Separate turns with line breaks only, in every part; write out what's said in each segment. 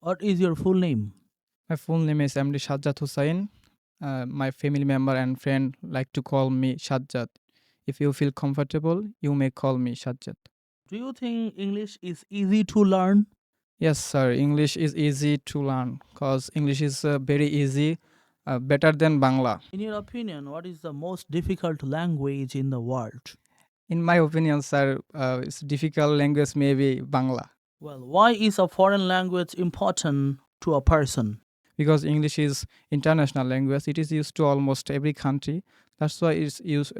What is your full name?
My full name is MD Shajjat Hussain. My family member and friend like to call me Shajjat. If you feel comfortable, you may call me Shajjat.
Do you think English is easy to learn?
Yes, sir. English is easy to learn because English is very easy, better than Bangla.
In your opinion, what is the most difficult language in the world?
In my opinion, sir, it's difficult language maybe Bangla
Well, why is a foreign language important to a person?
because English is international language. It is used to almost every country. That's why it's used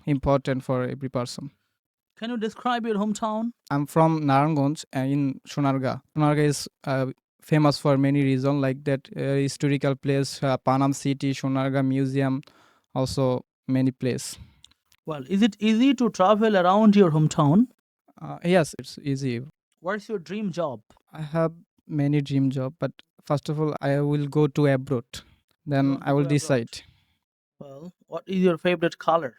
important for every person.
Can you describe your hometown?
I'm from Naranganj in Sonarga. Sonarga is famous for many reasons like that historical place, Panam City, Sonarga Museum, also many place.
Well, is it easy to travel around your hometown?
Yes, it's easy.
What's your dream job?
I have many dream job, but first of all, I will go to abroad.
You
Then
want
I
to go
will
abroad?
decide.
Well, what is your favorite color?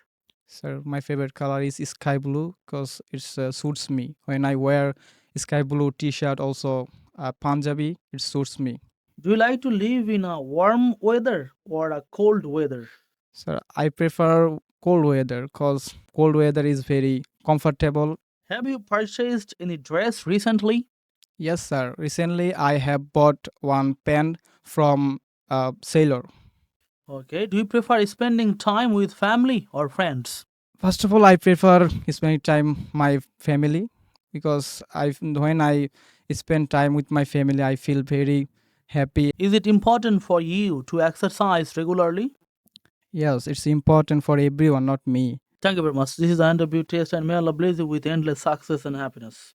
Sir, my favorite color is sky blue because it suits me. When I wear sky blue t-shirt, also Punjabi, it suits me.
Do you like to live in a warm weather or a cold weather?
Sir, I prefer cold weather because cold weather is very comfortable.
Have you purchased any dress recently?
Yes, sir. Recently, I have bought one pen from Sailor.
Okay. Do you prefer spending time with family or friends?
First of all, I prefer spending time my family because when I spend time with my family, I feel very happy.
Is it important for you to exercise regularly?
Yes, it's important for everyone, not me.
Thank you very much. This is the interview test, and may Allah bless you with endless success and happiness.